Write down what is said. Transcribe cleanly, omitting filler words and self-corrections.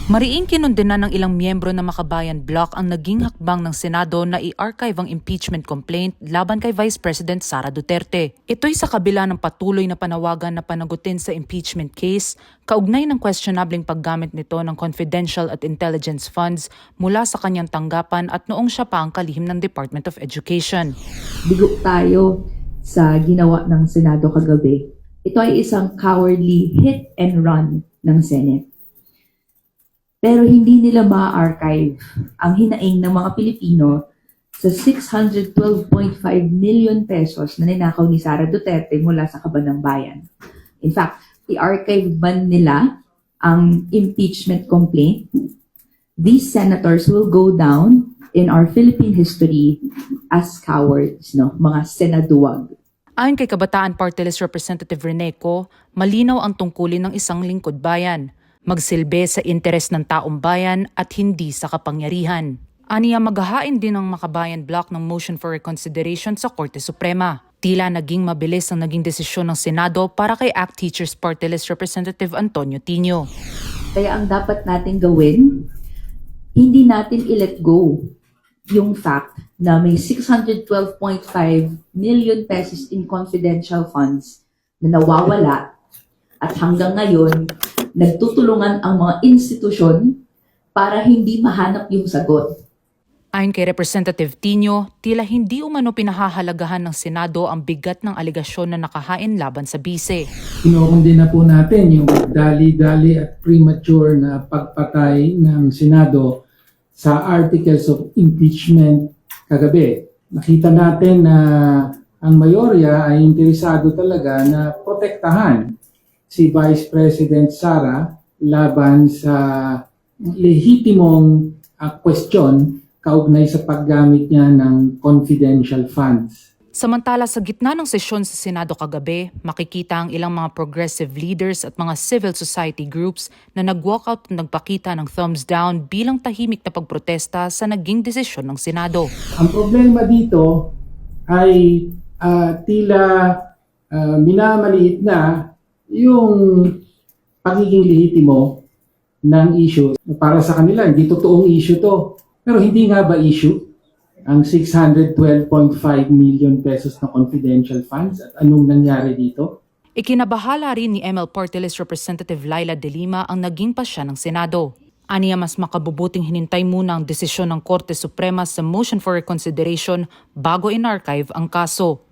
Mariing kinundena ng ilang miyembro ng Makabayan Bloc ang naging hakbang ng Senado na i-archive ang impeachment complaint laban kay Vice President Sara Duterte. Ito'y sa kabila ng patuloy na panawagan na panagutin sa impeachment case, kaugnay ng questionableng paggamit nito ng confidential at intelligence funds mula sa kanyang tanggapan at noong siya pa ang kalihim ng Department of Education. Bigo tayo sa ginawa ng Senado kagabi. Ito ay isang cowardly hit and run ng Senate. Pero hindi nila ma-archive ang hinaing ng mga Pilipino sa 612.5 million pesos na ninakaw ni Sara Duterte mula sa kaban ng bayan. In fact, i-archive ban nila ang impeachment complaint. These senators will go down in our Philippine history as cowards, no? Mga senaduwag. Ayon kay Kabataan Party List Representative Rene Co, malinaw ang tungkulin ng isang lingkod bayan. Magsilbi sa interes ng taong bayan at hindi sa kapangyarihan. Aniya maghahain din ng Makabayan Bloc ng motion for reconsideration sa Korte Suprema. Tila naging mabilis ang naging desisyon ng Senado para kay ACT Teachers Party List Representative Antonio Tino. Kaya ang dapat natin gawin, hindi natin i-let go yung fact na may 612.5 million pesos in confidential funds na nawawala at hanggang ngayon, nagtutulungan ang mga institusyon para hindi mahanap yung sagot. Ayon kay Representative Tino, tila hindi umano pinahahalagahan ng Senado ang bigat ng aligasyon na nakahain laban sa bise. Kinukundi na po natin yung dali-dali at premature na pagpatay ng Senado sa articles of impeachment kagabi. Nakita natin na ang mayorya ay interesado talaga na protektahan si Vice President Sara laban sa lehitimong question kaugnay sa paggamit niya ng confidential funds. Samantala sa gitna ng sesyon sa Senado kagabi, makikita ang ilang mga progressive leaders at mga civil society groups na nag-walkout at nagpakita ng thumbs down bilang tahimik na pagprotesta sa naging desisyon ng Senado. Ang problema dito ay tila minamaliit na yung pagiging lehitimo ng issue. Para sa kanila, hindi totoong issue to. Pero hindi nga ba issue ang 612.5 million pesos na confidential funds at anong nangyari dito? Ikinabahala rin ni ML Party List Representative Laila De Lima ang naging pasya ng Senado. Aniya mas makabubuting hinintay muna ang desisyon ng Korte Suprema sa motion for reconsideration bago in-archive ang kaso.